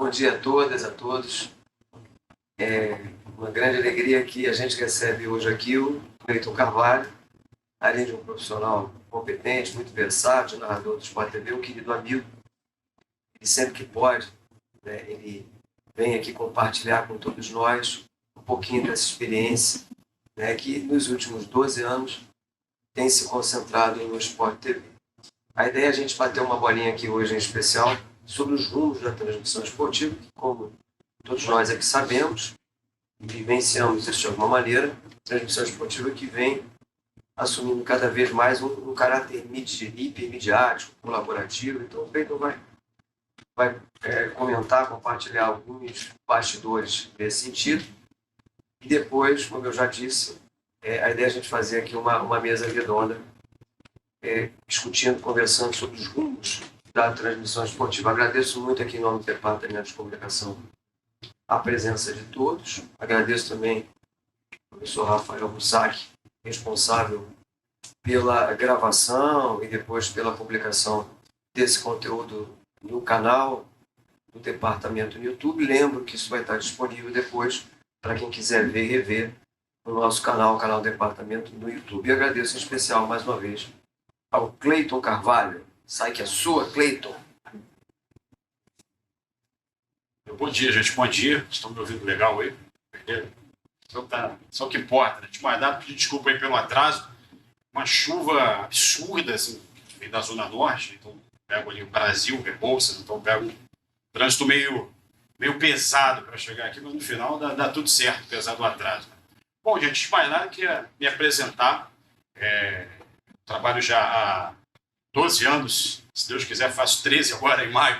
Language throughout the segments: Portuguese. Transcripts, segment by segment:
Bom dia a todas, a todos. É uma grande alegria que a gente recebe hoje aqui o Cleiton Carvalho, além de um profissional competente, muito versátil, narrador do Sport TV, um querido amigo. E sempre que pode, né, ele vem aqui compartilhar com todos nós um pouquinho dessa experiência, né, que nos últimos 12 anos tem se concentrado no Sport TV. A ideia é a gente bater uma bolinha aqui hoje em especial sobre os rumos da transmissão esportiva, que, como todos nós aqui sabemos e vivenciamos isso de alguma maneira, transmissão esportiva que vem assumindo cada vez mais um caráter hipermediático, colaborativo. Então o Cleiton vai comentar, compartilhar alguns bastidores nesse sentido. E depois, como eu já disse, a ideia é a gente fazer aqui uma mesa redonda, discutindo, conversando sobre os rumos da transmissão esportiva. Agradeço muito aqui em nome do Departamento de Comunicação a presença de todos. Agradeço também ao professor Rafael Bussac, responsável pela gravação e depois pela publicação desse conteúdo no canal do Departamento no YouTube. Lembro que isso vai estar disponível depois para quem quiser ver e rever no nosso canal, o canal do Departamento no YouTube. E agradeço em especial, mais uma vez, ao Cleiton Carvalho. Sai que é sua, Cleiton. Bom dia, gente. Bom dia. Estão me ouvindo legal aí? Só o que importa, né? De mais nada, pedir desculpa aí pelo atraso. Uma chuva absurda, assim, que vem da Zona Norte. Então, pego ali o Brasil, Rebouças. Então, pego um trânsito meio pesado para chegar aqui, mas no final dá tudo certo, apesar do atraso. Bom, gente, de mais nada, queria me apresentar. Trabalho já há 12 anos, se Deus quiser, faço 13 agora em maio,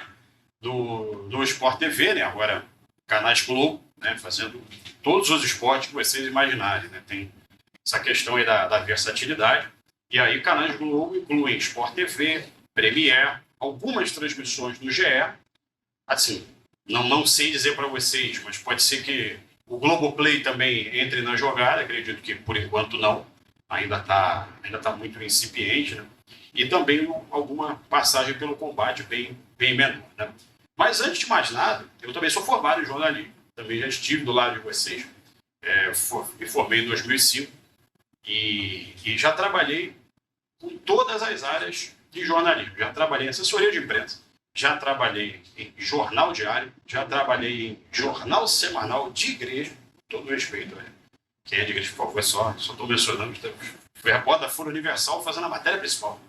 do Sport TV, né? Agora canais Globo, né? Fazendo todos os esportes que vocês imaginarem, né? Tem essa questão aí da versatilidade. E aí canais Globo incluem Sport TV, Premiere, algumas transmissões no GE. Assim, não sei dizer para vocês, mas pode ser que o Globoplay também entre na jogada, acredito que por enquanto não, ainda tá muito incipiente, né? E também alguma passagem pelo combate bem menor, né? Mas antes de mais nada, eu também sou formado em jornalismo, também já estive do lado de vocês, me formei em 2005 e já trabalhei com todas as áreas de jornalismo. Já trabalhei em assessoria de imprensa, já trabalhei em jornal diário, já trabalhei em jornal semanal de igreja, com todo respeito, né? Quem é de igreja, por favor, só estou mencionando, foi a porta da Folha Universal fazendo a matéria principal,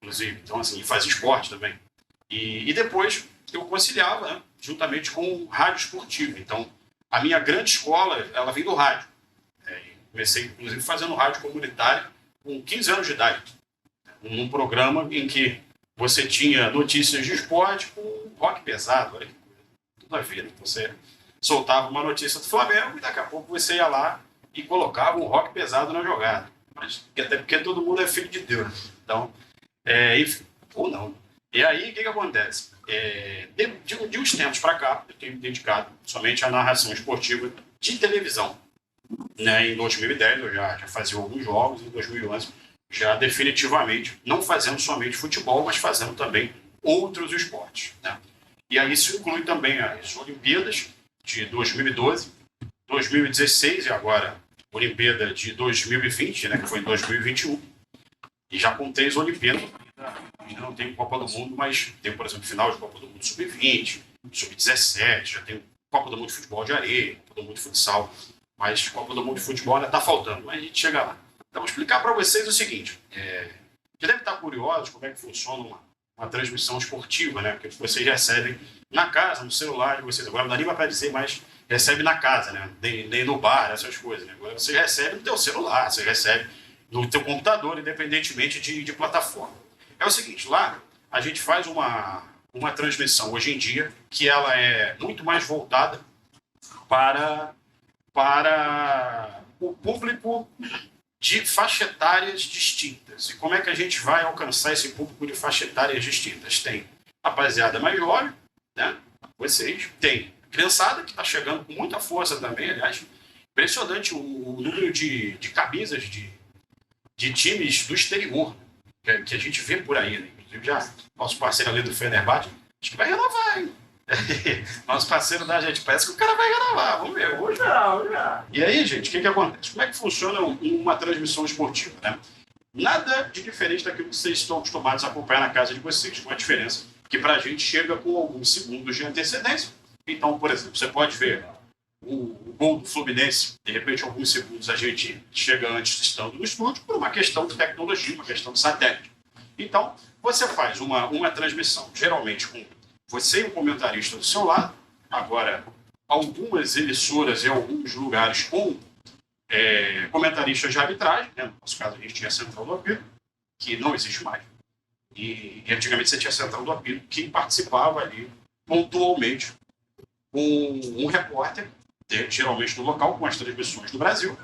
inclusive. Então, assim, fazia esporte também. E depois eu conciliava, né, juntamente com o rádio esportivo. Então, a minha grande escola, ela vem do rádio. Comecei, inclusive, fazendo rádio comunitário com 15 anos de idade, num programa em que você tinha notícias de esporte com rock pesado, olha que coisa, tudo a ver, né? Você soltava uma notícia do Flamengo e daqui a pouco você ia lá e colocava um rock pesado na jogada. Mas, até porque todo mundo é filho de Deus. Então, enfim, ou não. E aí, o que acontece? De uns tempos para cá, eu tenho me dedicado somente à narração esportiva de televisão. Né? Em 2010 eu já fazia alguns jogos, em 2011 já definitivamente, não fazendo somente futebol, mas fazendo também outros esportes. Né? E aí isso inclui também as Olimpíadas de 2012, 2016 e agora Olimpíada de 2020, né, que foi em 2021. E já com 3 Olimpíadas, ainda não tem Copa do Mundo, mas tem, por exemplo, final de Copa do Mundo Sub-20, Sub-17, já tem Copa do Mundo de Futebol de Areia, Copa do Mundo de Futsal, mas Copa do Mundo de Futebol ainda está faltando, mas a gente chega lá. Então, vou explicar para vocês o seguinte, já deve estar curiosos como é que funciona uma transmissão esportiva, né, porque vocês recebem na casa, no celular de vocês, agora não dá nem para dizer, mas recebe na casa, né, nem no bar, essas coisas, né, agora você recebe no teu celular, você recebe no teu computador, independentemente de plataforma. É o seguinte, lá a gente faz uma transmissão hoje em dia que ela é muito mais voltada para o público de faixa etárias distintas. E como é que a gente vai alcançar esse público de faixa etárias distintas? Tem rapaziada mais jovem, né? Vocês, tem criançada que está chegando com muita força também, aliás, impressionante o número de camisas de times do exterior, né, que a gente vê por aí, né? Inclusive já nosso parceiro ali do Fenerbahçe, acho que vai renovar, hein? Nosso parceiro da gente, parece que o cara vai gravar, vamos ver, vamos já. E aí, gente, o que acontece? Como é que funciona uma transmissão esportiva, né? Nada de diferente daquilo que vocês estão acostumados a acompanhar na casa de vocês, com a diferença que para a gente chega com alguns segundos de antecedência. Então, por exemplo, você pode ver o gol do Fluminense, de repente, alguns segundos a gente chega antes estando no estúdio, por uma questão de tecnologia, uma questão de satélite. Então, você faz uma transmissão, geralmente com você e um comentarista do seu lado. Agora, algumas emissoras em alguns lugares com comentaristas de arbitragem, né? No nosso caso, a gente tinha a Central do Apito, que não existe mais. E antigamente você tinha a Central do Apito, que participava ali pontualmente com um repórter, geralmente no local, com as transmissões do Brasil,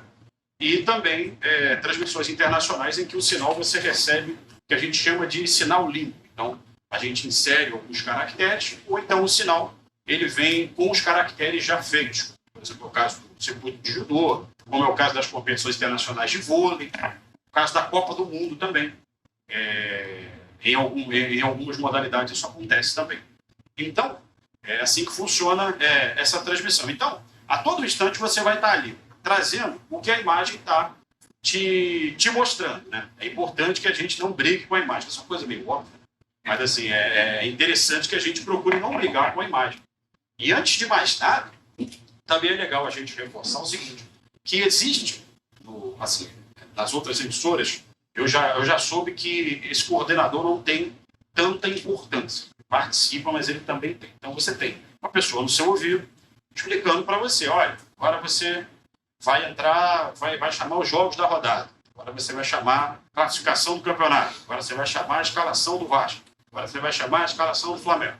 e também transmissões internacionais em que o sinal você recebe, que a gente chama de sinal limpo. Então, a gente insere alguns caracteres, ou então o sinal ele vem com os caracteres já feitos. Por exemplo, o caso do circuito de judô, como é o caso das competições internacionais de vôlei, o caso da Copa do Mundo também. Em algumas modalidades isso acontece também. Então, é assim que funciona essa transmissão. Então, a todo instante você vai estar ali trazendo o que a imagem está te mostrando, né? É importante que a gente não brigue com a imagem. Essa é uma coisa meio óbvia, mas assim, é interessante que a gente procure não brigar com a imagem. E antes de mais nada, também é legal a gente reforçar o seguinte, que existe, assim, nas outras emissoras, eu já soube que esse coordenador não tem tanta importância. Participa, mas ele também tem. Então você tem uma pessoa no seu ouvido explicando para você, olha, agora você vai entrar, vai chamar os jogos da rodada, agora você vai chamar a classificação do campeonato, agora você vai chamar a escalação do Vasco, agora você vai chamar a escalação do Flamengo.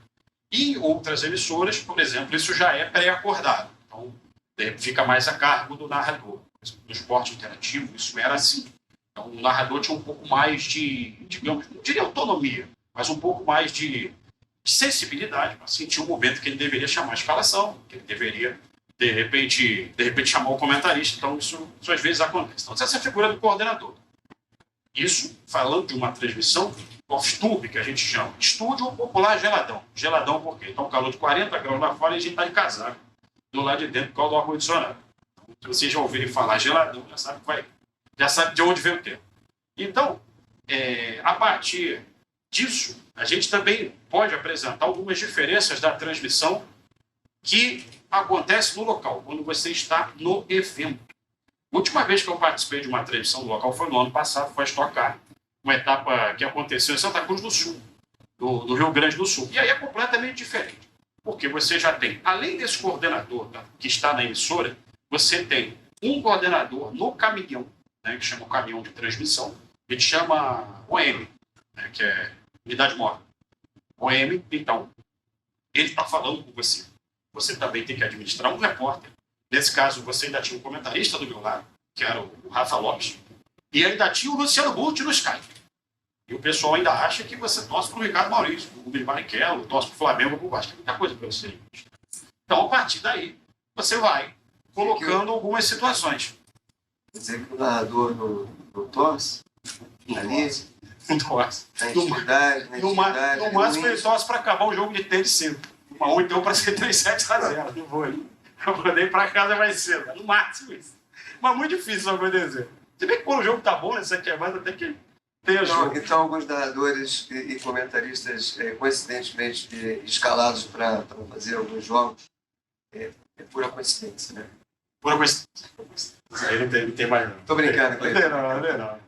E em outras emissoras, por exemplo, isso já é pré-acordado. Então, fica mais a cargo do narrador. No esporte interativo, isso era assim. Então, o narrador tinha um pouco mais de, digamos, não diria autonomia, mas um pouco mais de sensibilidade para sentir o momento que ele deveria chamar a escalação, que ele deveria, de repente chamar o comentarista. Então, isso às vezes acontece. Então, essa é a figura do coordenador. Isso, falando de uma transmissão off-tube, que a gente chama. Estúdio popular geladão. Geladão por quê? Então, calor de 40 graus lá fora e a gente está de casaco do lado de dentro por causa do ar-condicionado. Se vocês já ouvirem falar geladão, já sabe de onde vem o termo. Então, a partir disso, a gente também pode apresentar algumas diferenças da transmissão que acontece no local, quando você está no evento. A última vez que eu participei de uma transmissão do local foi no ano passado, foi a Stock Car, uma etapa que aconteceu em Santa Cruz do Sul, do Rio Grande do Sul. E aí é completamente diferente, porque você já tem, além desse coordenador que está na emissora, você tem um coordenador no caminhão, né, que chama o caminhão de transmissão, que chama OM, né, que é unidade móvel. OM, então, ele está falando com você. Você também tem que administrar um repórter. Nesse caso, você ainda tinha um comentarista do meu lado, que era o Rafa Lopes, e ainda tinha o Luciano Burti no Skype. E o pessoal ainda acha que você torce para o Ricardo Maurício, o Rubens Barrichello, torce para o Flamengo ou para o Vasco. Tem muita coisa para você. Então, a partir daí, você vai colocando algumas situações. Quer dizer que o narrador não torce? Ali, Não torce. na intimidade, No máximo, ele torce para acabar o jogo de tênis cedo. Ou então para ser 3-7-0 no vôlei. Eu mandei para casa mais cedo. No máximo isso. Mas muito difícil isso acontecer. Se bem que quando o jogo tá bom, né? Você quer mais até que tenha jogo. Então, alguns narradores e comentaristas coincidentemente escalados para fazer alguns jogos é pura coincidência, né? Pura coincidência. Aí não tem mais não. Tô brincando com ele. Não.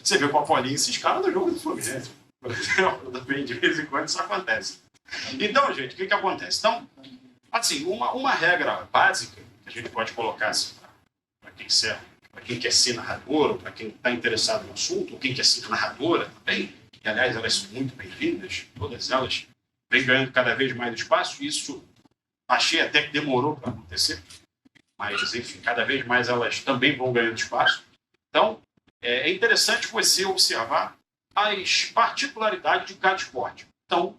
Você viu com a Paulinha se escala no jogo do Fluminense. Por exemplo, também de vez em quando isso acontece. Então, gente, o que acontece? Então, assim, uma regra básica que a gente pode colocar assim, para quem quer ser narrador, ou para quem está interessado no assunto, ou quem quer ser narradora também, e aliás elas são muito bem-vindas, todas elas vêm ganhando cada vez mais espaço, isso achei até que demorou para acontecer, mas enfim, cada vez mais elas também vão ganhando espaço. Então, é interessante você observar as particularidades de cada esporte. Então,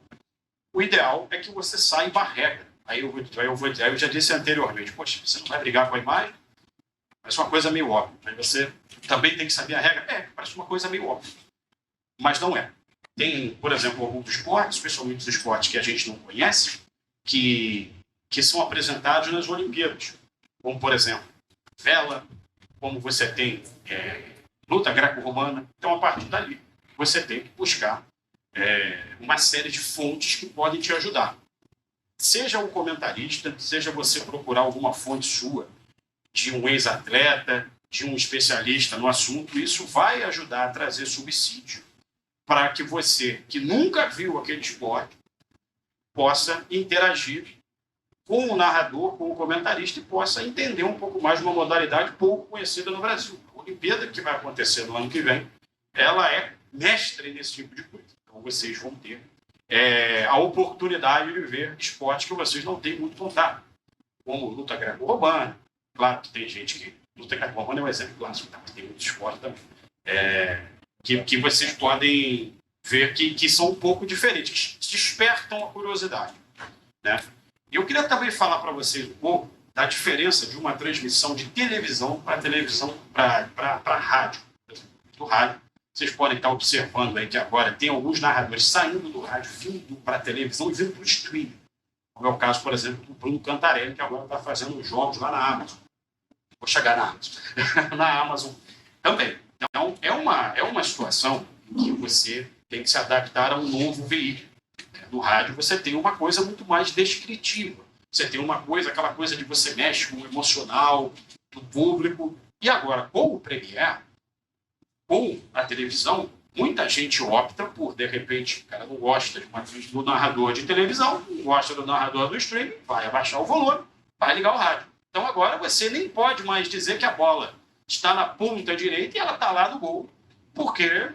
o ideal é que você saiba a regra. Aí eu já disse anteriormente, poxa, você não vai brigar com a imagem? Parece uma coisa meio óbvia. Aí você também tem que saber a regra? Parece uma coisa meio óbvia. Mas não é. Tem, por exemplo, alguns esportes, especialmente os esportes que a gente não conhece, que são apresentados nas Olimpíadas, como, por exemplo, vela, como você tem luta greco-romana. Então, a partir dali, você tem que buscar uma série de fontes que podem te ajudar. Seja um comentarista, seja você procurar alguma fonte sua, de um ex-atleta, de um especialista no assunto, isso vai ajudar a trazer subsídio para que você, que nunca viu aquele esporte, possa interagir com o narrador, com o comentarista e possa entender um pouco mais de uma modalidade pouco conhecida no Brasil. A Olimpíada, que vai acontecer no ano que vem, ela é mestre nesse tipo de coisa. Então, vocês vão ter a oportunidade de ver esportes que vocês não têm muito contato, como luta greco-romana. Claro que tem gente que... Luta greco-romana é um exemplo clássico, tá? Tem muitos esportes também. Que vocês podem ver que são um pouco diferentes, que despertam a curiosidade, né? E eu queria também falar para vocês um pouco da diferença de uma transmissão de televisão para televisão para rádio. Do rádio, vocês podem estar observando aí que agora tem alguns narradores saindo do rádio, vindo para a televisão e vindo para o streaming. Como é o caso, por exemplo, do Bruno Cantarelli, que agora está fazendo jogos lá na Amazon. Vou chegar na Amazon. Na Amazon também. Então, é uma situação em que você tem que se adaptar a um novo veículo. No rádio, você tem uma coisa muito mais descritiva. Você tem aquela coisa de você mexe com o emocional do público. E agora, com o Premiere, com a televisão, muita gente opta por, de repente, o cara não gosta do narrador de televisão, não gosta do narrador do streaming, vai abaixar o volume, vai ligar o rádio. Então agora você nem pode mais dizer que a bola está na ponta direita e ela está lá no gol, porque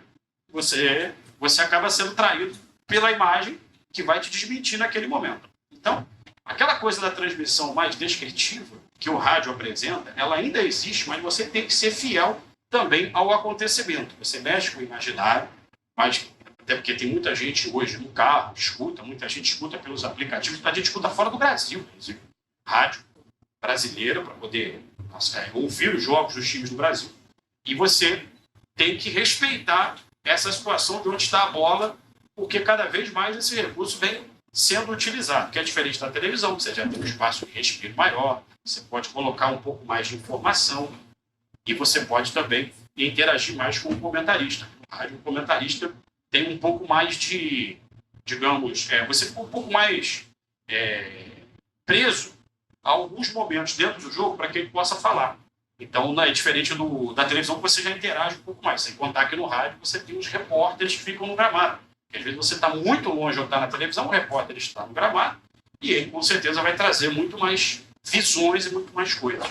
você acaba sendo traído pela imagem que vai te desmentir naquele momento. Então, aquela coisa da transmissão mais descritiva que o rádio apresenta, ela ainda existe, mas você tem que ser fiel também ao acontecimento. Você mexe com o imaginário, mas até porque tem muita gente hoje no carro, muita gente escuta pelos aplicativos, a gente escuta fora do Brasil, inclusive, rádio brasileira, para poder ouvir os jogos dos times do Brasil. E você tem que respeitar essa situação de onde está a bola, porque cada vez mais esse recurso vem sendo utilizado, que é diferente da televisão, você já tem um espaço de respiro maior, você pode colocar um pouco mais de informação, e você pode também interagir mais com o comentarista. No rádio, o comentarista tem um pouco mais de, digamos, você fica um pouco mais preso a alguns momentos dentro do jogo para que ele possa falar. Então, é diferente da televisão, que você já interage um pouco mais. Sem contar que no rádio você tem os repórteres que ficam no gramado. Porque, às vezes você está muito longe ou está na televisão, o repórter está no gramado e ele, com certeza, vai trazer muito mais visões e muito mais coisas,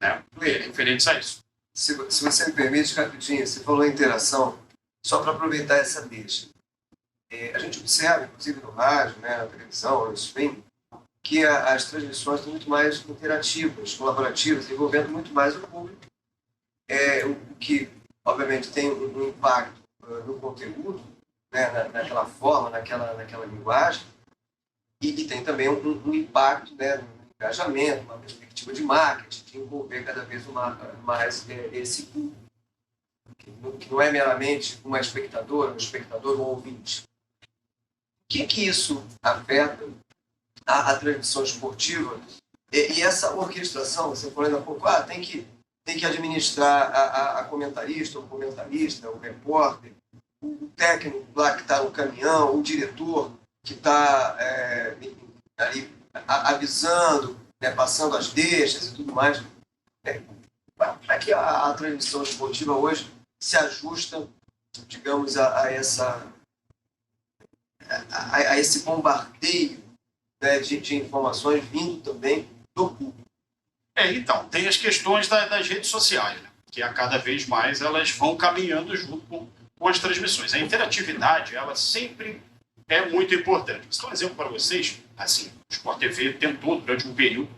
né? Referentes a isso. Se você me permite, rapidinho, você falou em interação, só para aproveitar essa deixa. A gente observa, inclusive no rádio, né, na televisão, no streaming, que as transmissões são muito mais interativas, colaborativas, envolvendo muito mais o público, o que, obviamente, tem um impacto no conteúdo, né, naquela forma, naquela linguagem, e tem também um impacto, né, no engajamento, uma perspectiva de marketing, de envolver cada vez mais esse público, que não é meramente um espectador ou ouvinte. O que isso afeta a transmissão esportiva e essa orquestração? Você falou ainda há pouco, tem que administrar a comentarista, o repórter, o técnico lá que está no caminhão, o diretor que está ali avisando, né, passando as deixas e tudo mais. Para que a transmissão esportiva hoje se ajusta, digamos, a esse bombardeio, né, de informações vindo também do público? Então, tem as questões das redes sociais, né, que a cada vez mais elas vão caminhando junto com as transmissões. A interatividade, ela sempre é muito importante. Vou dar um exemplo para vocês. Assim, o Sport TV tentou, durante um período,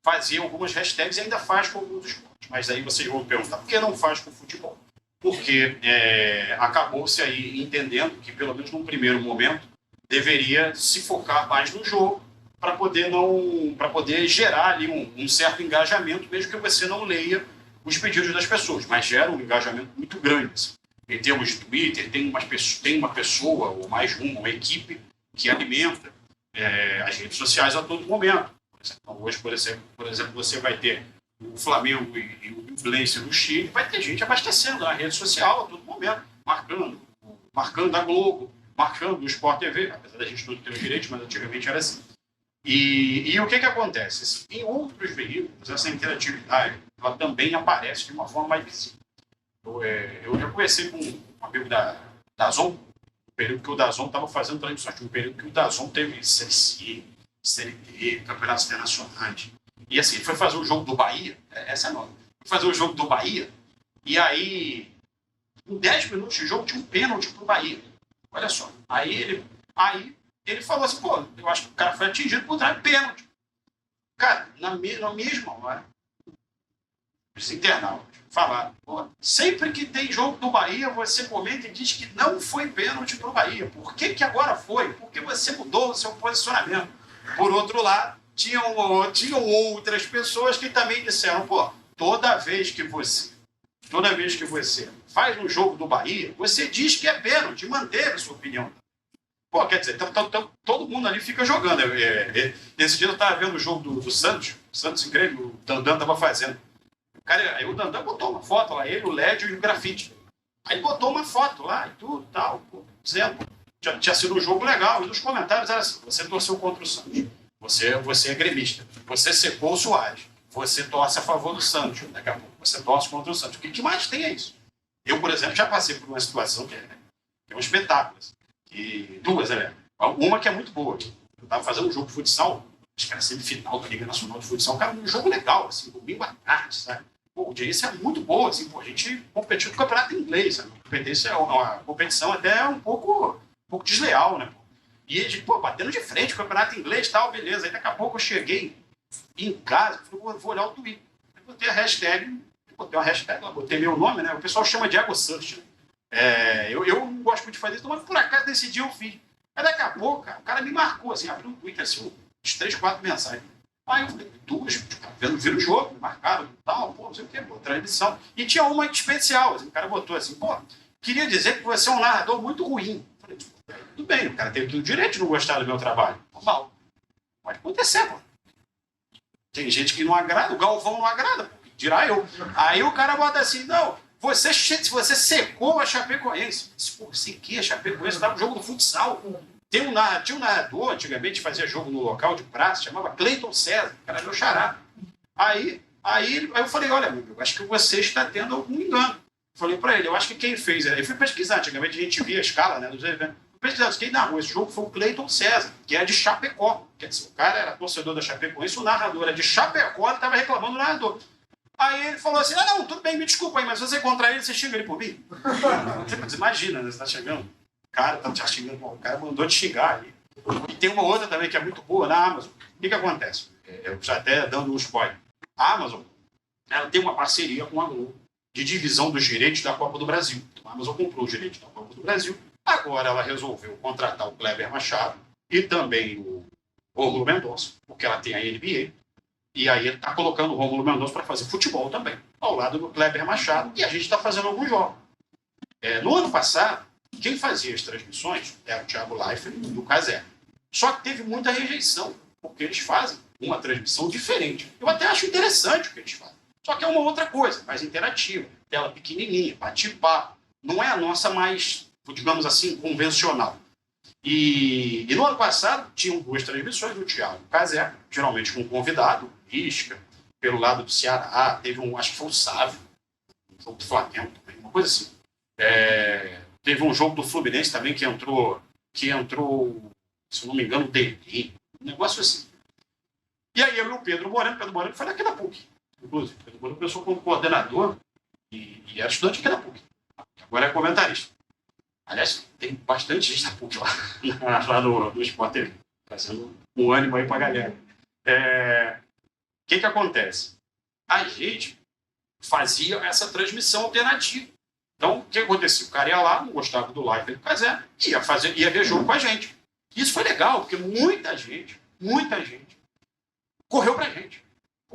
fazer algumas hashtags e ainda faz com alguns esportes. Mas aí vocês vão perguntar, por que não faz com o futebol? Porque acabou-se aí entendendo que, pelo menos num primeiro momento, deveria se focar mais no jogo para poder gerar ali um certo engajamento, mesmo que você não leia os pedidos das pessoas, mas gera um engajamento muito grande. Assim. Em termos de Twitter, tem uma pessoa, ou mais uma equipe, que alimenta as redes sociais a todo momento. Então, hoje, por exemplo, você vai ter o Flamengo e o Fluminense no Chile, vai ter gente abastecendo na rede social a todo momento, marcando a Globo, marcando o Sport TV, apesar da gente não ter os direitos, mas antigamente era assim. E o que acontece? Em outros veículos, essa interatividade ela também aparece de uma forma mais visível. Eu já conheci com um amigo da Dazon, no período que o Dazon estava fazendo transmissões, um período que o Dazon teve Série C, Série D, campeonatos internacionais. E assim, ele foi fazer o jogo do Bahia, essa é nova, foi fazer o jogo do Bahia, e aí, em 10 minutos de jogo, tinha um pênalti pro Bahia. Olha só. Aí ele falou assim, pô, eu acho que o cara foi atingido por trás de pênalti. Cara, na mesma hora, os internautas falaram, pô, sempre que tem jogo do Bahia, você comenta e diz que não foi pênalti pro Bahia. Por que agora foi? Porque você mudou o seu posicionamento. Por outro lado, tinham outras pessoas que também disseram, pô, toda vez que você faz um jogo do Bahia, você diz que é pênalti, manteve a sua opinião. Pô, quer dizer, todo mundo ali fica jogando. Esse dia eu estava vendo o jogo do Santos e Grêmio, o Dandan estava fazendo. Aí o Dandan botou uma foto lá, ele, o Lédio e o Grafite. Aí botou uma foto lá e tudo, tal, dizendo, tinha sido um jogo legal. E nos comentários era assim, você torceu contra o Santos, você é gremista, você secou o Soares, você torce a favor do Santos, daqui a pouco você torce contra o Santos. O que mais tem é isso? Eu, por exemplo, já passei por uma situação que é um espetáculo. Assim. E duas, né? Uma que é muito boa. Eu estava fazendo um jogo de futsal, acho que era semifinal da Liga Nacional de Futsal, cara, um jogo legal, assim, domingo à tarde, sabe? Pô, a audiência é muito boa, assim, pô, a gente competiu no campeonato inglês, sabe? A competição até é um pouco desleal, né? Pô? E a gente, pô, batendo de frente, campeonato inglês e tal, beleza. Aí daqui a pouco eu cheguei em casa, falei, vou olhar o Twitter. Aí botei uma hashtag lá, botei meu nome, né? O pessoal chama de Ego Search, né? Eu não gosto muito de fazer isso, mas por acaso nesse dia eu fiz. Aí daqui a pouco, cara, o cara me marcou, assim, abriu um Twitter, assim, uns 3, 4 mensagens. Aí eu falei, vira o jogo, me marcaram, tal, pô, não sei o quê, pô, transmissão. E tinha uma especial, assim, o cara botou assim, pô, queria dizer que você é um narrador muito ruim. Eu falei, tudo bem, o cara tem todo o direito de não gostar do meu trabalho. Normal. Pode acontecer, pô. Tem gente que não agrada, o Galvão não agrada, pô, dirá eu. Aí o cara bota assim, não, você secou a Chapecoense. Pô, sequei a Chapecoense, estava no jogo do futsal. Tinha um narrador, antigamente fazia jogo no local de praça, chamava Cleiton César, que era meu xará. Aí eu falei, olha, amigo, eu acho que você está tendo algum engano. Falei para ele, eu acho que quem fez, eu fui pesquisar, antigamente a gente via a escala, né, dos eventos. Pesquisando, quem narrou esse jogo foi o Cleiton César, que é de Chapecó. Quer dizer, o cara era torcedor da Chapecoense, o narrador era de Chapecó, ele estava reclamando do narrador. Aí ele falou assim, não, tudo bem, me desculpa aí, mas se você encontrar ele, você xinga ele por mim? Você imagina, né, você está chegando. O cara tá te xingando, o cara mandou te xingar aí. E tem uma outra também que é muito boa na Amazon. O que acontece? Eu já até dando um spoiler. A Amazon, ela tem uma parceria com a Globo de divisão dos direitos da Copa do Brasil. Então, a Amazon comprou os direitos da Copa do Brasil. Agora ela resolveu contratar o Kleber Machado e também o Rômulo Mendonça, porque ela tem a NBA. E aí ele está colocando o Rômulo Mendonça para fazer futebol também, ao lado do Kleber Machado. E a gente está fazendo alguns jogos. No ano passado, quem fazia as transmissões era o Thiago Leifert e o Cazé. Só que teve muita rejeição, porque eles fazem uma transmissão diferente. Eu até acho interessante o que eles fazem. Só que é uma outra coisa, mais interativa, tela pequenininha, bate-papo. Não é a nossa mais, digamos assim, convencional. E no ano passado, tinham 2 transmissões do Thiago e o Cazé, geralmente com um convidado, Isca, pelo lado do Ceará, teve acho que foi o Sávio, um jogo do Flamengo também, uma coisa assim. Teve um jogo do Fluminense também que entrou, se eu não me engano, o Deli, um negócio assim. E aí eu e o Pedro Moreno foi daqui da PUC, inclusive. O Pedro Moreno começou como coordenador e era estudante aqui da PUC. Agora é comentarista. Aliás, tem bastante gente da PUC lá no Sport TV, fazendo um ânimo aí pra galera. O que acontece? A gente fazia essa transmissão alternativa. Então, o que acontecia? O cara ia lá, não gostava do live do Cazé, ia ver jogo com a gente. Isso foi legal, porque muita gente correu pra gente,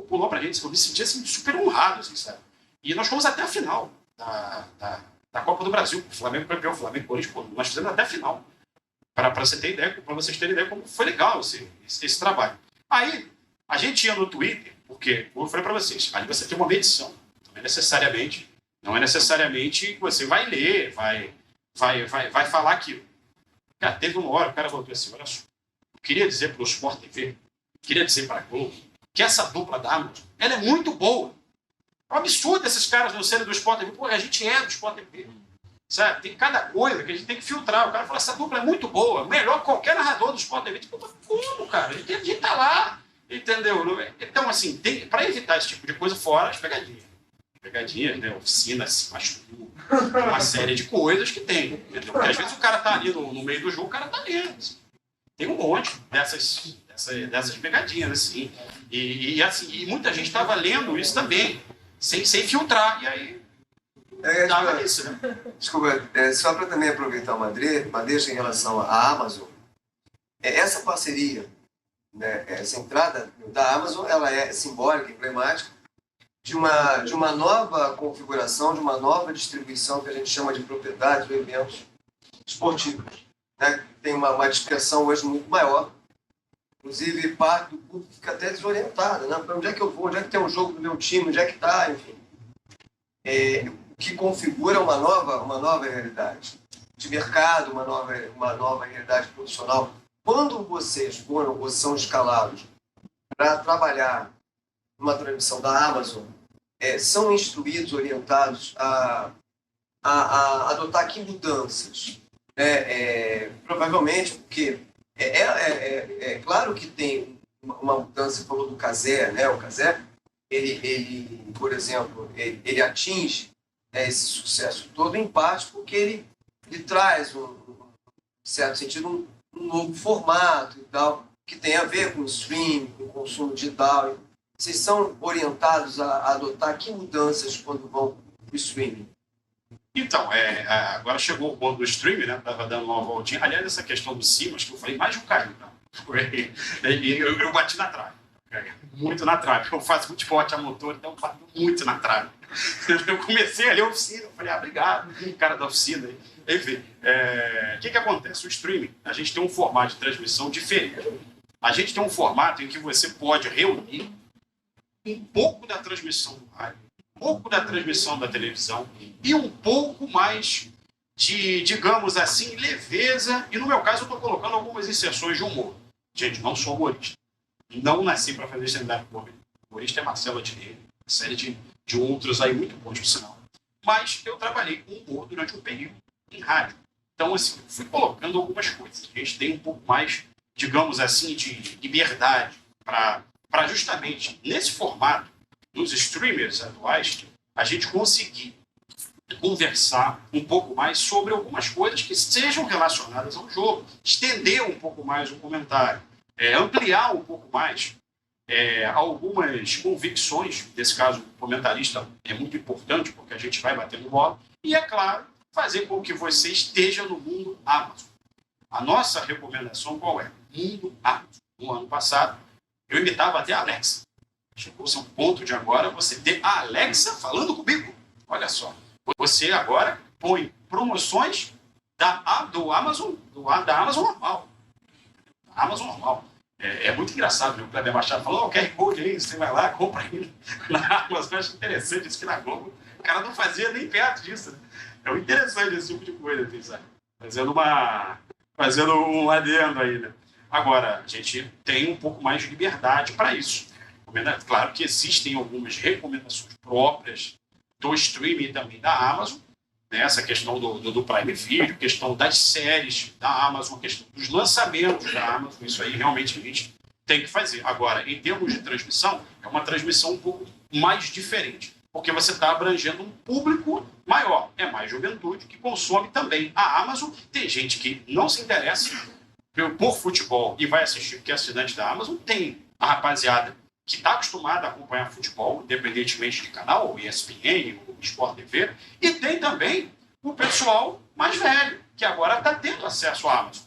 pulou pra gente. Eu me sentia assim, super honrado, assim, sabe? E nós fomos até a final da Copa do Brasil. O Flamengo campeão, o Flamengo Corinthians, nós fizemos até a final. Para você ter ideia, para vocês terem ideia como foi legal esse trabalho. Aí, a gente ia no Twitter, porque, como eu falei para vocês, ali você tem uma medição. Não é necessariamente que você vai ler, vai falar aquilo. Cara, teve uma hora, o cara falou assim, olha só, eu queria dizer para o Sport TV, queria dizer para a Globo, que essa dupla da Amazon, ela é muito boa. É um absurdo esses caras não serem do Sport TV. Pô, a gente é do Sport TV. Sabe? Tem cada coisa que a gente tem que filtrar. O cara fala, essa dupla é muito boa, melhor que qualquer narrador do Sport TV. Tipo, como, cara? A gente tá lá, entendeu? Então, assim, para evitar esse tipo de coisa, fora as pegadinhas. Pegadinhas, né? Oficina, se machucou, uma série de coisas que tem. Entendeu? Porque às vezes o cara tá ali no meio do jogo, o cara tá lendo. Assim. Tem um monte dessas pegadinhas, assim. E muita gente estava lendo isso também, sem filtrar. E aí, dava isso, né? Desculpa, só para também aproveitar uma deixa em relação à Amazon, essa parceria, né, essa entrada da Amazon, ela é simbólica, emblemática, de uma nova configuração, de uma nova distribuição que a gente chama de propriedades ou eventos esportivos. Né? Tem uma dispersão hoje muito maior. Inclusive, parte do público fica até desorientada. Né? Para onde é que eu vou? Onde é que tem um jogo do meu time? Onde é que está? Enfim. O que configura uma nova realidade de mercado, uma nova realidade profissional. Quando vocês foram ou são escalados para trabalhar numa transmissão da Amazon, são instruídos, orientados a adotar que mudanças? Provavelmente, porque claro que tem uma mudança, você falou do Cazé, né? O Cazé, ele, por exemplo, ele atinge esse sucesso todo em parte porque ele traz, em certo sentido, um novo formato e tal, que tem a ver com o streaming, com o consumo digital. Vocês são orientados a adotar que mudanças quando vão para o streaming? Então, agora chegou o ponto do streaming, né? Estava dando uma voltinha. Aliás, essa questão do Simas, que eu falei mais de um cara. Então. Eu bati na trave. Muito na trave. Eu faço muito esporte a motor, então eu bato muito na trave. Eu comecei ali a oficina, eu falei, obrigado, cara da oficina. Enfim, o que acontece? O streaming, a gente tem um formato de transmissão diferente. A gente tem um formato em que você pode reunir um pouco da transmissão do rádio, um pouco da transmissão da televisão e um pouco mais de, digamos assim, leveza. E no meu caso eu estou colocando algumas inserções de humor. Gente, não sou humorista. Não nasci para fazer stand-up comedy. O humorista é Marcelo Adnet, uma série de outros aí muito bons, por sinal. Mas eu trabalhei com humor durante um período em rádio. Então, assim, fui colocando algumas coisas. A gente tem um pouco mais, digamos assim, de liberdade para justamente, nesse formato, nos streamers atuais, a gente conseguir conversar um pouco mais sobre algumas coisas que sejam relacionadas ao jogo, estender um pouco mais o comentário, ampliar um pouco mais algumas convicções. Nesse caso, o comentarista é muito importante, porque a gente vai batendo bola, e, é claro, fazer com que você esteja no mundo Amazon. A nossa recomendação qual é? Mundo Amazon. No ano passado, eu imitava até a Alexa. Chegou-se a um ponto de agora você ter a Alexa falando comigo. Olha só. Você agora põe promoções da Amazon normal. Da Amazon normal. É muito engraçado, né? O Kleber Machado falou, QR Code aí, você vai lá, compra aí na Amazon. Eu acho interessante isso que na Globo o cara não fazia nem perto disso. É muito interessante esse tipo de coisa, assim, sabe? Fazendo um adendo aí, né? Agora, a gente tem um pouco mais de liberdade para isso. Claro que existem algumas recomendações próprias do streaming também da Amazon, né? Essa questão do Prime Video, questão das séries da Amazon, questão dos lançamentos da Amazon, isso aí realmente a gente tem que fazer. Agora, em termos de transmissão, é uma transmissão um pouco mais diferente, porque você está abrangendo um público maior, é mais juventude que consome também a Amazon. Tem gente que não se interessa por futebol e vai assistir porque é assinante da Amazon, tem a rapaziada que está acostumada a acompanhar futebol, independentemente de canal, o ESPN, o Sport TV, e tem também o pessoal mais velho, que agora está tendo acesso à Amazon.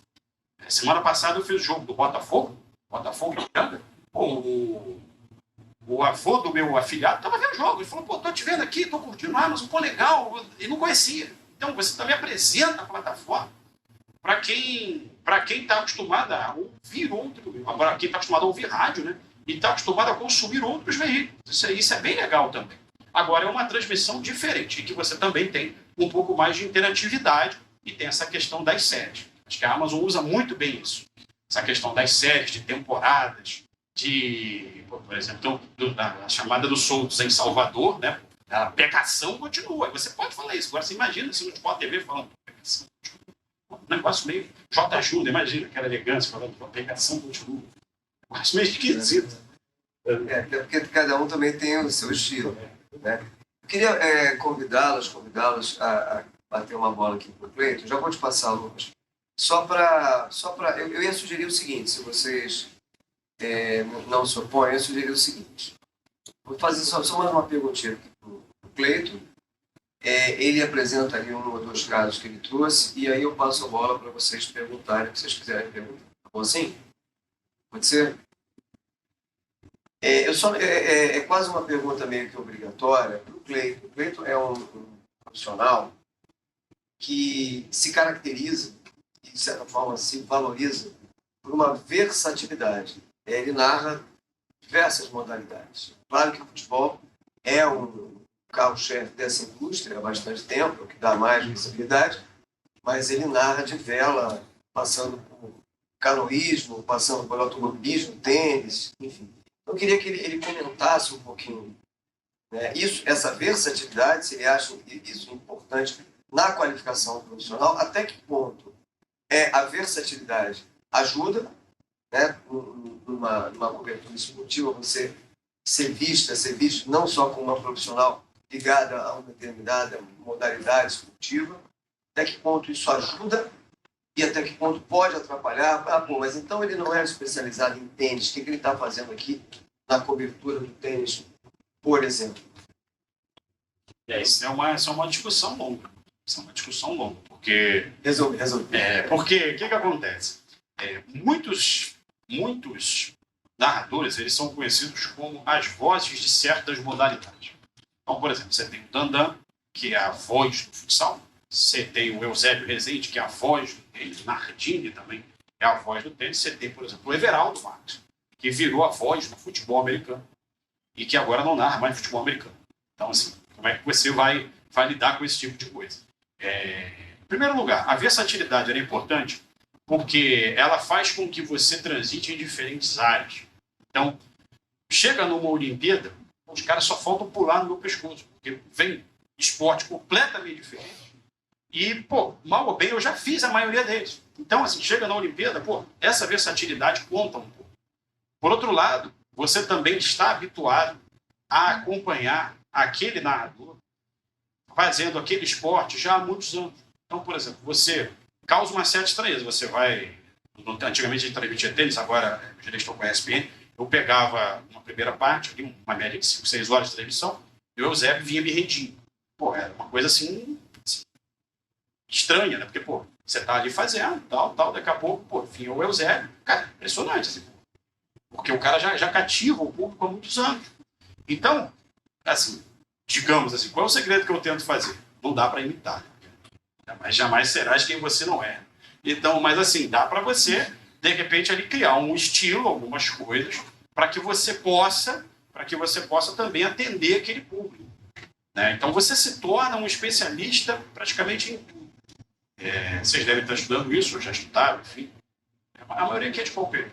Semana passada eu fiz o jogo do Botafogo e Miranda. O avô do meu afilhado estava vendo o jogo, ele falou, pô, tô te vendo aqui, tô curtindo a Amazon, pô, legal, ele não conhecia. Então você também apresenta a plataforma. para quem está acostumado a ouvir agora quem está acostumado a ouvir rádio, né? E está acostumado a consumir outros veículos. Isso é bem legal também. Agora é uma transmissão diferente, em que você também tem um pouco mais de interatividade e tem essa questão das séries. Acho que a Amazon usa muito bem isso. Essa questão das séries, de temporadas, por exemplo, a chamada dos soltos em Salvador, né? A pegação continua. Você pode falar isso. Agora você imagina se no Sport TV falando pegação continua. Um negócio meio J. Ajuda, imagina aquela elegância falando que a pegação continua. Um negócio meio esquisito. Até porque cada um também tem o seu estilo. Né? Eu queria convidá-los a bater uma bola aqui para o Cleiton. Já vou te passar, Lucas. Eu ia sugerir o seguinte, se vocês não se opõem, eu ia sugerir o seguinte. Vou fazer só mais uma perguntinha aqui para o Cleiton. Ele apresenta ali um ou dois casos que ele trouxe e aí eu passo a bola para vocês perguntarem o que vocês quiserem perguntar. Tá bom assim? Pode ser? É quase uma pergunta meio que obrigatória para o Cleiton. O Cleiton é um profissional que se caracteriza e, de certa forma, se valoriza por uma versatilidade. Ele narra diversas modalidades. Claro que o futebol é um carro-chefe dessa indústria há bastante tempo, o que dá mais visibilidade, mas ele narra de vela, passando por canoísmo, passando por automobilismo, tênis, enfim. Eu queria que ele comentasse um pouquinho, né, essa versatilidade, se ele acha isso importante na qualificação profissional, até que ponto a versatilidade ajuda, né, numa cobertura esportiva, você ser visto não só como uma profissional ligada a uma determinada modalidade esportiva, até que ponto isso ajuda e até que ponto pode atrapalhar. Mas então ele não é especializado em tênis, o que ele está fazendo aqui na cobertura do tênis, por exemplo? Isso é uma discussão longa. Isso é uma discussão longa, porque... Resolve. Porque o que acontece? Muitos narradores, eles são conhecidos como as vozes de certas modalidades. Então, por exemplo, você tem o Dandan, que é a voz do futsal. Você tem o Eusébio Rezende, que é a voz do tênis. Nardini também é a voz do tênis. Você tem, por exemplo, o Everaldo Marques, que virou a voz do futebol americano e que agora não narra mais futebol americano. Então, assim, como é que você vai lidar com esse tipo de coisa? Em primeiro lugar, a versatilidade é importante porque ela faz com que você transite em diferentes áreas. Então, chega numa Olimpíada, os caras só faltam pular no meu pescoço, porque vem esporte completamente diferente. E, mal ou bem, eu já fiz a maioria deles. Então, assim, chega na Olimpíada, essa versatilidade conta um pouco. Por outro lado, você também está habituado a acompanhar aquele narrador fazendo aquele esporte já há muitos anos. Então, por exemplo, você causa uma certa estranheza. Você vai... Antigamente a gente transmitia tênis, agora eu já estou com a ESPN. Eu pegava uma primeira parte, uma média de 5, 6 horas de transmissão, e o Eusébio vinha me rendindo. Era uma coisa assim estranha, né? Porque, você tá ali fazendo, tal, daqui a pouco, vinha o Eusébio. Cara, impressionante, assim, porque o cara já cativa o público há muitos anos. Então, assim, digamos assim, qual é o segredo que eu tento fazer? Não dá para imitar. Mas jamais serás quem você não é. Então, mas assim, dá para você, de repente, ali criar um estilo, algumas coisas, para que você possa também atender aquele público. Né? Então, você se torna um especialista praticamente em tudo. Vocês devem estar estudando isso, já estudaram, enfim. A maioria aqui é de palpite.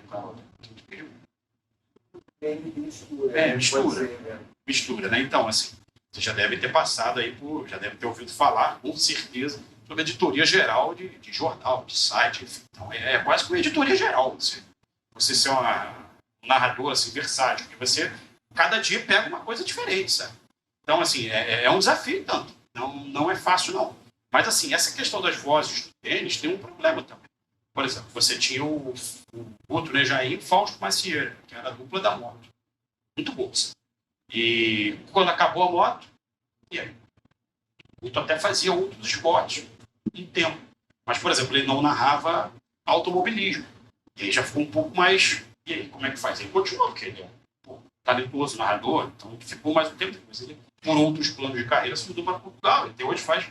Mistura, né? Então, assim, você já deve ter passado aí já deve ter ouvido falar, com certeza, sobre editoria geral de jornal, de site, enfim. Então, é quase que uma editoria geral. Você ser um narrador, assim, versátil, que você, cada dia, pega uma coisa diferente, sabe? Então, assim, é um desafio tanto. Não é fácil, não. Mas, assim, essa questão das vozes do tênis tem um problema também. Por exemplo, você tinha o outro Nejaim e o Fausto Macieira, que era a dupla da moto. Muito bom. E quando acabou a moto, e aí? O Guto até fazia outros esportes um tempo. Mas, por exemplo, ele não narrava automobilismo. E aí já ficou um pouco mais... E aí, como é que faz? Ele continuou, porque ele é um talentoso narrador, então ele ficou mais um tempo depois. Ele, por outros planos de carreira, se mudou para Portugal. Ele hoje faz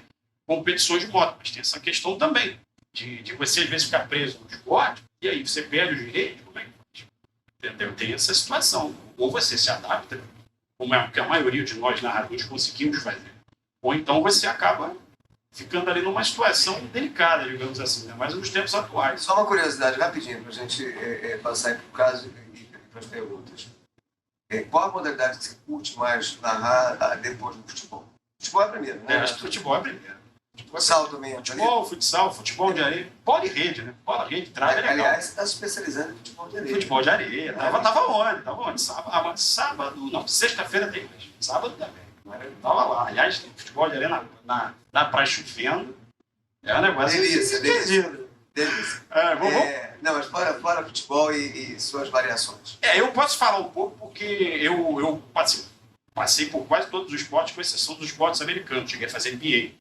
competições de moto, mas tem essa questão também. de você, às vezes, ficar preso no esporte, e aí você perde os direitos, como é que faz? Entendeu? Tem essa situação. Ou você se adapta, como é que a maioria de nós narradores conseguimos fazer. Ou então você acaba ficando ali numa situação delicada, digamos assim, né? Mas nos tempos atuais. Só uma curiosidade, rapidinho, para a gente passar aí para o caso e para as perguntas. Qual a modalidade que você curte mais narrar depois do futebol? Futebol é a primeira, né? Acho que futebol é primeiro. Futsal também. Futebol, futsal, futebol de areia, bola e rede, né? Bola, rede, trave é legal. Aliás, você está se especializando em futebol de areia. Futebol de areia. Tava onde? Sábado, não, sexta-feira tem, mas sábado também. Tava lá. Aliás, tem futebol de areia na praia chovendo. É um negócio delícia. Vamos. Não, mas fora futebol e suas variações. Eu posso falar um pouco porque eu passei por quase todos os esportes, com exceção dos esportes americanos. Cheguei a fazer NBA.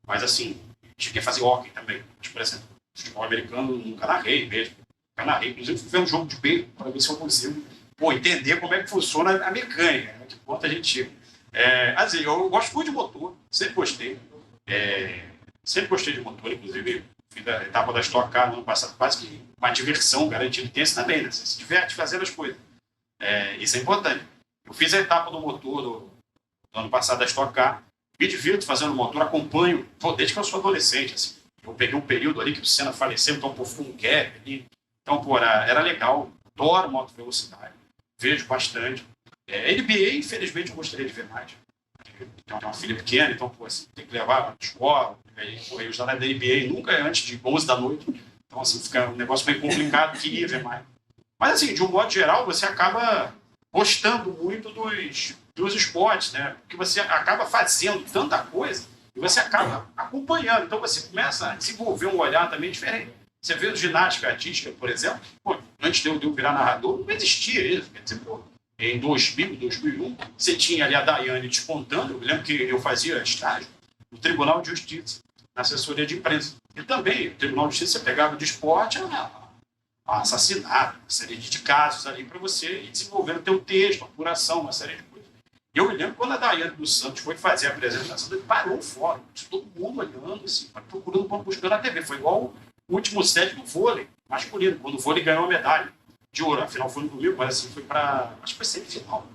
Mas assim, cheguei a fazer hockey também. Mas, por exemplo, futebol americano nunca narrei mesmo. Nunca narrei. Inclusive, fui ver um jogo de beisebol para ver se eu consigo entender como é que funciona a mecânica, né? Que ponto a gente chega. Assim, eu gosto muito de motor, sempre gostei. Sempre gostei de motor, inclusive fiz a etapa da Stock Car no ano passado, quase que uma diversão garantida. Tem esse também, né? Você se diverte fazendo as coisas. Isso é importante. Eu fiz a etapa do motor do ano passado da Stock Car, me divirto fazendo motor, acompanho, desde que eu sou adolescente. Assim. Eu peguei um período ali que o Senna faleceu, então foi um gap ali. Então, era legal. Adoro moto velocidade, vejo bastante. NBA, infelizmente, eu gostaria de ver mais. Tem uma filha pequena, então assim, tem que levar para a escola. Aí, os horários da NBA nunca é antes de 11 da noite. Então, assim, fica um negócio meio complicado, queria ver mais. Mas, assim, de um modo geral, você acaba gostando muito dos esportes, né? Porque você acaba fazendo tanta coisa e você acaba acompanhando. Então, você começa a desenvolver um olhar também diferente. Você vê ginástica artística, por exemplo, antes de eu virar narrador, não existia isso. Quer dizer, em 2000, 2001, você tinha ali a Daiane despontando. Eu lembro que eu fazia estágio no Tribunal de Justiça, na assessoria de imprensa. E também, o Tribunal de Justiça, você pegava de esporte, assassinato, uma série de casos ali para você ir desenvolvendo teu texto, apuração, uma série de coisas. E eu me lembro quando a Daiane dos Santos foi fazer a apresentação, ele parou fora, todo mundo olhando, assim, procurando, buscando a TV. Foi igual o último set do vôlei masculino, quando o vôlei ganhou a medalha de ouro. Afinal, foi no domingo, mas assim, foi para. Acho que foi semifinal.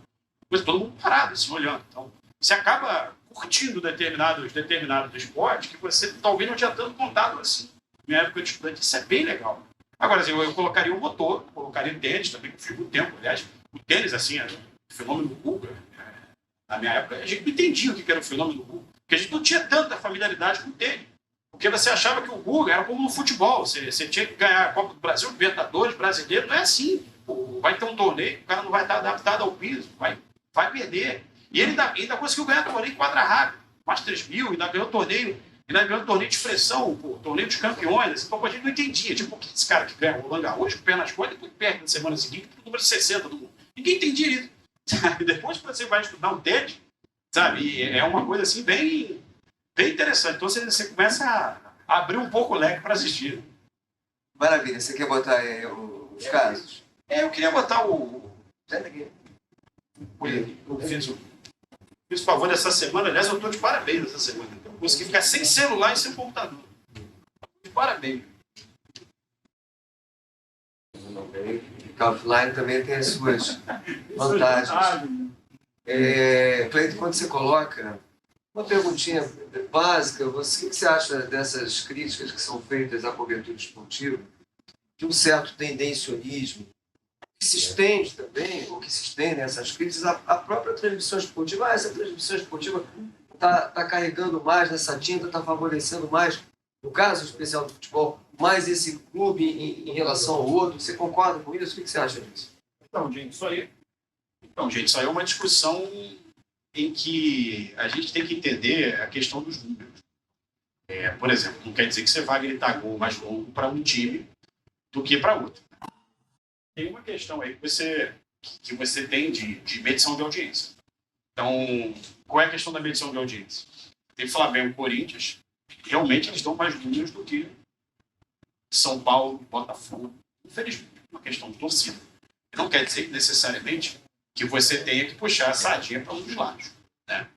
Depois todo mundo parado, assim, olhando. Então, você acaba curtindo determinados esportes que você talvez não tinha tanto contato assim. Na minha época de estudante, isso é bem legal. Agora, assim, eu colocaria o motor, colocaria o tênis também, que eu fiz muito tempo. Aliás, o tênis, assim, era o fenômeno do Guga. Na minha época, a gente não entendia o que era o fenômeno do Guga, porque a gente não tinha tanta familiaridade com o tênis. Porque você achava que o Guga era como no futebol, você tinha que ganhar a Copa do Brasil, Libertadores, Brasileiro, não é assim. Vai ter um torneio, o cara não vai estar adaptado ao piso, vai perder. E ele ainda conseguiu ganhar torneio em quadra rápida, Masters 1000, ainda ganhou torneio de expressão, torneio dos campeões. Assim, então a gente não entendia. Tipo, o que esse cara que ganha o Roland Garros com o pé nas costas, depois perde na semana seguinte para o número 60 do mundo. Ninguém entendia isso. Depois que você vai estudar um TED, sabe, é uma coisa assim bem interessante. Então você começa a abrir um pouco o leque para assistir. Maravilha. Você quer botar aí os casos? Eu queria botar o... Eu fiz o favor dessa semana. Aliás, eu estou de parabéns essa semana. Eu consegui ficar sem celular e sem computador. De parabéns. Ficar offline também tem as suas vantagens. Cleiton, quando você coloca uma perguntinha básica, o que você acha dessas críticas que são feitas à cobertura esportiva, de um certo tendencionismo, que se estende também, ou que se estendem essas críticas à própria transmissão esportiva? Essa transmissão esportiva está carregando mais nessa tinta, está favorecendo mais, no caso especial do futebol, mais esse clube em relação ao outro. Você concorda com isso? O que você acha disso? Então, gente, isso aí é uma discussão em que a gente tem que entender a questão dos números. Por exemplo, não quer dizer que você vai gritar gol mais longo para um time do que para outro. Tem uma questão aí que você tem de medição de audiência. Então, qual é a questão da medição de audiência? Tem Flamengo e Corinthians, realmente eles dão mais números do que São Paulo, Botafogo. Infelizmente, é uma questão de torcida. Não quer dizer que necessariamente que você tenha que puxar a sardinha para um dos lados, né?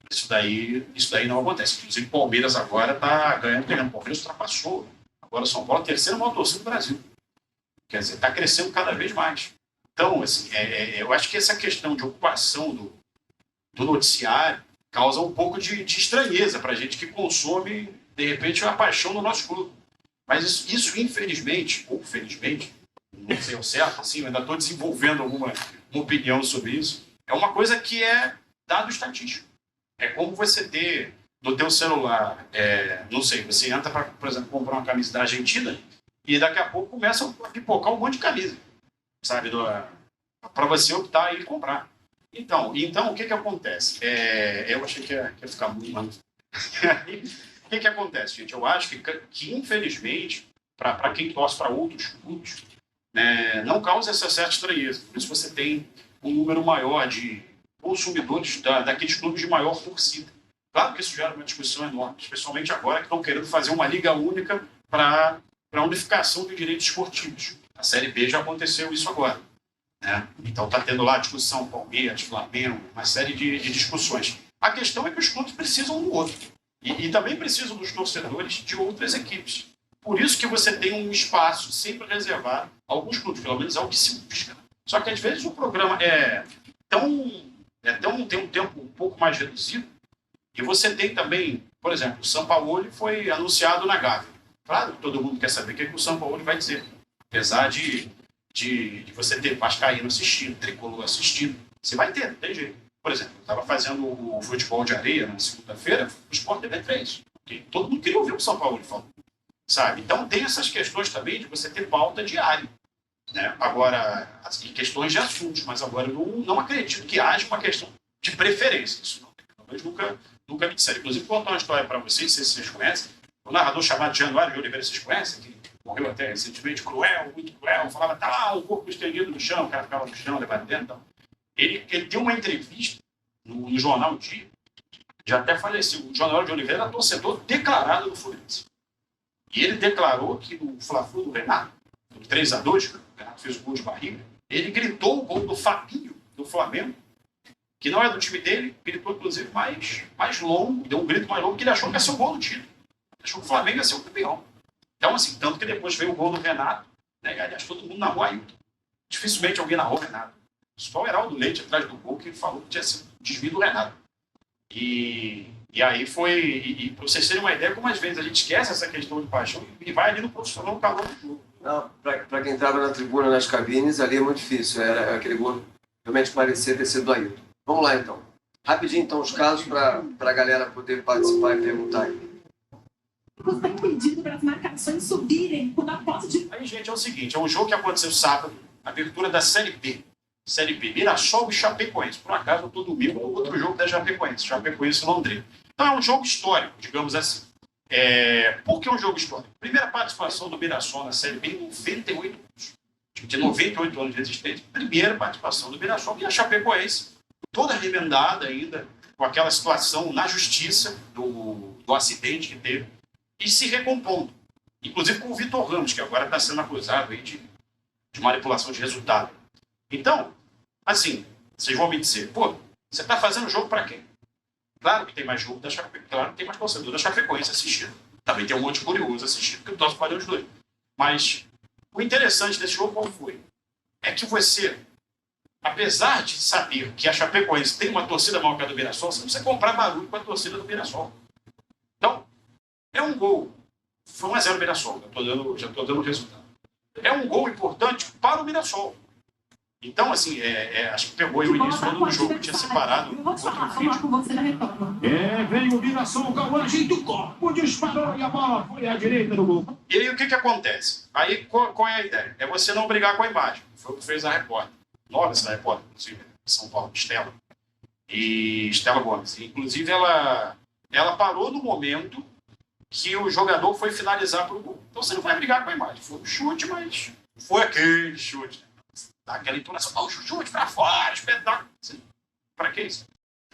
Isso daí não acontece. Inclusive, o Palmeiras agora está ganhando. O Palmeiras ultrapassou a Agora o São Paulo é a terceira maior torcida do Brasil. Quer dizer, está crescendo cada vez mais. Então, assim, eu acho que essa questão de ocupação do noticiário causa um pouco de estranheza para a gente que consome, de repente, a paixão do nosso clube. Mas isso, infelizmente, ou felizmente, não sei o certo, assim, eu ainda estou desenvolvendo uma opinião sobre isso, é uma coisa que é dado estatístico. É como você ter no teu celular, não sei, você entra para, por exemplo, comprar uma camisa da Argentina e daqui a pouco começa a pipocar um monte de camisa, sabe, para você optar e comprar. Então, o que acontece? Eu achei que ia ficar muito mal. O que acontece, gente? Eu acho que infelizmente, para quem torce para outros clubes, né, não causa essa certa estranheza. Por isso você tem um número maior de consumidores daqueles clubes de maior torcida. Claro que isso gera uma discussão enorme, especialmente agora que estão querendo fazer uma liga única para a unificação de direitos esportivos. A Série B já aconteceu isso agora. Né? Então está tendo lá discussão Palmeiras, Flamengo, uma série de discussões. A questão é que os clubes precisam um do outro. E também precisam dos torcedores de outras equipes. Por isso que você tem um espaço sempre reservado a alguns clubes, pelo menos é o que se busca. Só que às vezes o programa tem um tempo um pouco mais reduzido. E você tem também, por exemplo, o Sampaoli foi anunciado na Gávea. Claro que todo mundo quer saber o que o Sampaoli vai dizer. Apesar de você ter vascaíno assistindo, tricolor assistindo, você vai ter, não tem jeito. Por exemplo, eu estava fazendo o futebol de areia na segunda-feira, o Sport TV3. Todo mundo queria ouvir o Sampaoli falando. Sabe? Então tem essas questões também de você ter pauta diária. Né? Agora, assim, questões de assuntos, mas agora eu não acredito que haja uma questão de preferência. Isso não. Talvez nunca me disseram. Inclusive, vou contar uma história para vocês, não sei se vocês conhecem. O narrador chamado Januário de Oliveira, vocês conhecem? Que morreu até recentemente, cruel, muito cruel. Falava, tá lá, o corpo estendido no chão, o cara ficava no chão, debatendo. Então. Ele deu uma entrevista no jornal O Dia, já até faleceu. O Januário de Oliveira era torcedor declarado do Fluminense. E ele declarou que no Fla-Flu do Renato, no 3-2, o Renato fez o gol de barriga, ele gritou o gol do Fabinho, do Flamengo, que não é do time dele, gritou inclusive mais longo, deu um grito mais longo, que ele achou que ia ser o gol do título. Ele achou que o Flamengo ia ser o campeão. Então, assim, tanto que depois veio o gol do Renato, né, aliás, todo mundo narrou Ailton. Dificilmente alguém narrou Renato. Só o Heraldo Leite atrás do gol que falou que tinha sido desvio do Renato. E aí foi, e para vocês terem uma ideia, como às vezes a gente esquece essa questão de paixão e vai ali no profissional, no calor do jogo. Não, para quem estava na tribuna, nas cabines, ali é muito difícil. Era aquele gol realmente parecia ter sido do Ailton. Vamos lá, então. Rapidinho, então, os casos para a galera poder participar e perguntar aí. Você tem pedido para as marcações subirem quando a posse de... Aí, gente, é o seguinte, é um jogo que aconteceu sábado, abertura da Série B. Série B, Mirassol e Chapecoense. Por acaso, eu estou domingo no outro jogo da Chapecoense e Londrina. Então, é um jogo histórico, digamos assim. Por que um jogo histórico? Primeira participação do Mirassol na Série B em 98 anos. De 98 anos de existência, primeira participação do Mirassol e a Chapecoense, toda remendada ainda, com aquela situação na justiça do acidente que teve, e se recompondo. Inclusive com o Vitor Ramos, que agora está sendo acusado aí de manipulação de resultado. Então, assim, vocês vão me dizer, pô, você está fazendo jogo para quem? Claro que tem mais jogo da Chapecoense, claro que tem mais torcedor da Chapecoense assistindo. Também tem um monte de curioso assistindo, porque eu torço para os dois. Mas o interessante desse jogo qual foi? É que você, apesar de saber que a Chapecoense tem uma torcida maior que a do Mirassol, você não precisa comprar barulho com a torcida do Mirassol. Então, é um gol. Foi 1-0 o Mirassol, já estou dando o resultado. É um gol importante para o Mirassol. Então, assim, acho que pegou aí o início todo do jogo, tinha separado outro vídeo. Vem o Mirassol, Cauã, ajeita o corpo, disparou e a bola foi à direita do gol. E aí o que acontece? Aí qual é a ideia? É você não brigar com a imagem. Foi o que fez a repórter. Nova essa repórter, inclusive, de São Paulo, Estela. E Estela Gomes. Inclusive, ela parou no momento que o jogador foi finalizar para o gol. Então você não vai brigar com a imagem. Foi um chute, mas foi aquele chute. Dá aquela entonação, o chute para fora, espetáculo. Para que isso?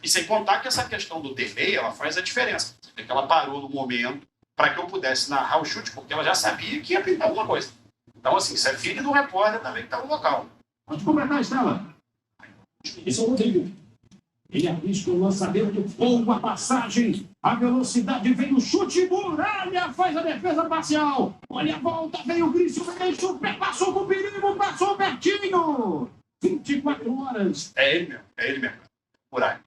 E sem contar que essa questão do delay, ela faz a diferença. Que ela parou no momento para que eu pudesse narrar o chute, porque ela já sabia que ia pintar alguma coisa. Então, assim, isso é filho do repórter também que está no local. Pode completar, Estela. Isso é o Rodrigo. Ele arrisca o lançamento, boa passagem. A velocidade vem o chute, Muralha faz a defesa parcial. Olha a volta, veio o Grício, deixa o pé, passou com perigo, passou pertinho. 24 horas. É ele mesmo. Muralha.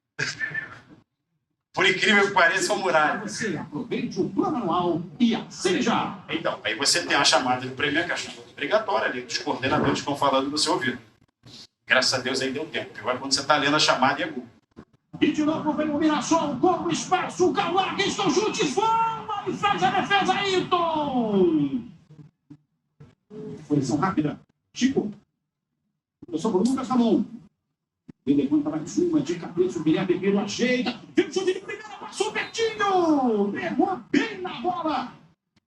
Por incrível que pareça, é o Muralha. Você aproveite o plano anual e assine já. Então, aí você tem a chamada de Premier, que é a chamada obrigatória ali, dos coordenadores que estão falando no seu ouvido. Graças a Deus aí deu tempo. Agora, quando você está lendo a chamada, é gol. E de novo vem o Mirassol, com espaço, o Cauã, que estão chutes, voa e faz a defesa, Ayrton. Posição rápida. Chico. Começou por Lucas Ramon. Ele levanta lá em cima, de cabeça, o Guilherme Ribeiro ajeita. Vem o chute de primeira, passou pertinho. Pegou bem na bola.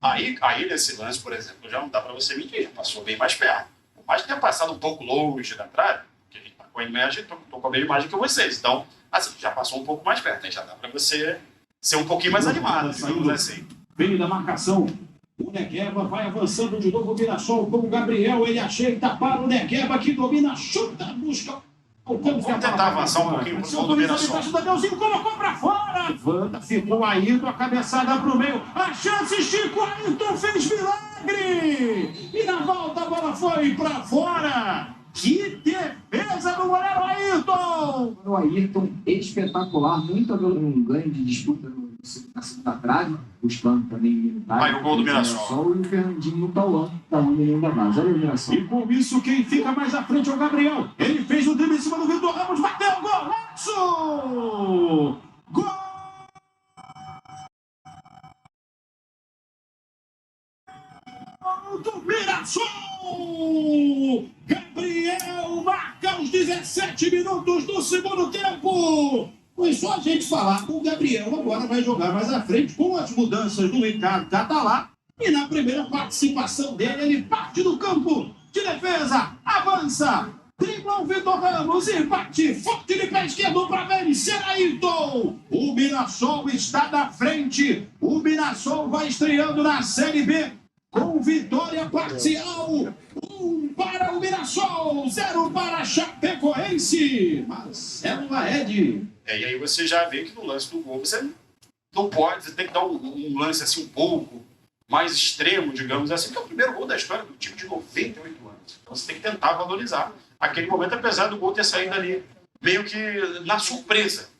Aí nesse lance, por exemplo, já não dá para você medir. Passou bem mais perto. Por mais que tenha passado um pouco longe da trave, que a gente está com a imagem, estou com a mesma imagem que vocês. Então, assim, já passou um pouco mais perto. Aí já dá para você ser um pouquinho mais animado, digamos assim. Vem da marcação. O Negueba vai avançando de novo, o Mirassol com o Gabriel. Ele ajeita para o Negueba, que domina, chuta, busca. Vamos tentar avançar um pouquinho pro gol do Mirassol. Colocou para fora. Levanta, ficou Ayrton, a cabeçada para o meio. A chance, Chico, Ayrton fez milagre. E na volta a bola foi para fora. Que defesa do goleiro Ayrton. O Ayrton espetacular, muito um ganho de disputa na segunda trave, buscando também aí o gol do Mirassol. E o Fernandinho no Tauan, da onde ele ainda mais. Olha o Mirassol. E com isso, quem fica mais à frente é o Gabriel. Ele fez o drible em cima do Vitor Ramos, bateu, golaço! Gol do Mirassol! Gabriel marca os 17 minutos do segundo tempo. Foi só a gente falar. O Gabriel agora vai jogar mais à frente com as mudanças do Ricardo Catalá. E na primeira participação dele, ele parte do campo de defesa, avança, dribla o Vitor Ramos e bate forte de pé esquerdo para vencer Ayrton. O Mirassol está na frente. O Mirassol vai estreando na Série B com vitória parcial. 1 para o Mirassol, 0 para a Chapecoense. Marcelo Laed. E aí você já vê que no lance do gol você não pode, você tem que dar um lance assim um pouco mais extremo, digamos assim, que é o primeiro gol da história do time de 98 anos. Então você tem que tentar valorizar aquele momento, apesar do gol ter saído ali meio que na surpresa,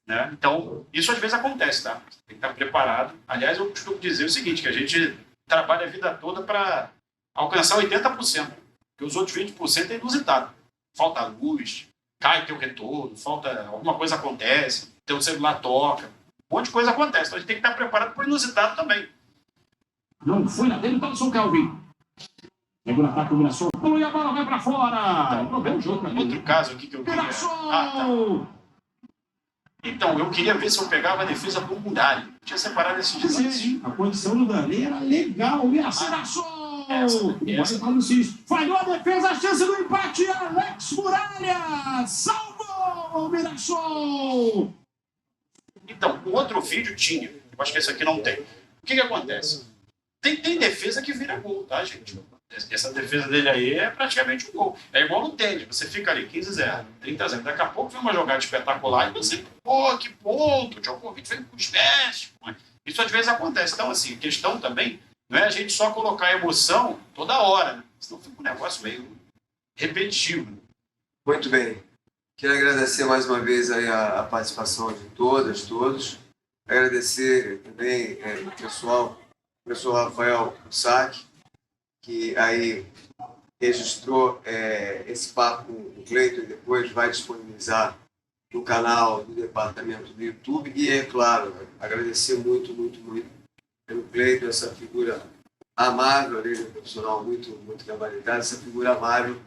né? Então, isso às vezes acontece, tá? Você tem que estar preparado. Aliás, eu costumo dizer o seguinte, que a gente trabalha a vida toda para alcançar 80%, porque os outros 20% é inusitado. Falta luz, cai teu retorno, falta alguma coisa acontece, teu celular toca, um monte de coisa acontece. Então a gente tem que estar preparado para o inusitado também. Não foi na dele, Thomson Kelvin. Pega o ataque do Mirassol. E a bola vai para fora. Então, O jogo, outro caso aqui que eu queria... Mirassol! Então, eu queria ver se eu pegava a defesa do Muralha. Eu tinha separado esses lances. A posição do Dani era legal. Mirassol! Essa. Falhou a defesa, a chance do empate. Alex Muralha salvou o Mirassol! Então, o outro vídeo tinha. Eu acho que esse aqui não tem. O que acontece? Tem defesa que vira gol, tá, gente? Essa defesa dele aí é praticamente um gol. É igual no tênis. Você fica ali 15-0, 30-0. Daqui a pouco vem uma jogada espetacular e você, pô, que ponto. O Djokovic vem com os pés. Isso às vezes acontece. Então, assim, a questão também não é a gente só colocar emoção toda hora, né? Senão fica um negócio meio repetitivo. Né? Muito bem. Quero agradecer mais uma vez aí a participação de todas, todos. Agradecer também o pessoal, o professor Rafael Sack, que aí registrou esse papo com o Cleiton e depois vai disponibilizar no canal do departamento do YouTube. E, é claro, agradecer muito, muito, muito pelo Cleiton, essa figura amável, ele é um profissional muito, muito gabaritado, essa figura amável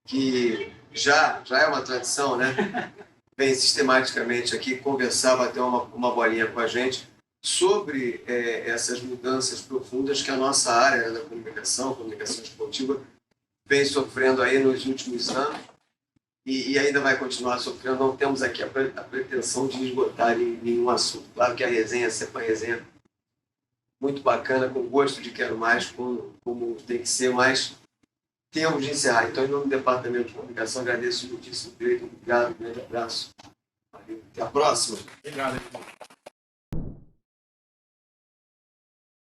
que já é uma tradição, né? Vem sistematicamente aqui conversar, bater uma bolinha com a gente sobre essas mudanças profundas que a nossa área da comunicação esportiva, vem sofrendo aí nos últimos anos e ainda vai continuar sofrendo. Não temos aqui a pretensão de esgotar nenhum assunto. Claro que a resenha é sempre uma resenha muito bacana, com gosto de quero mais, como tem que ser, mas temos de encerrar. Então, em nome do Departamento de Comunicação, agradeço muitíssimo, Cleiton. Obrigado, um grande abraço. Até a próxima. Obrigado.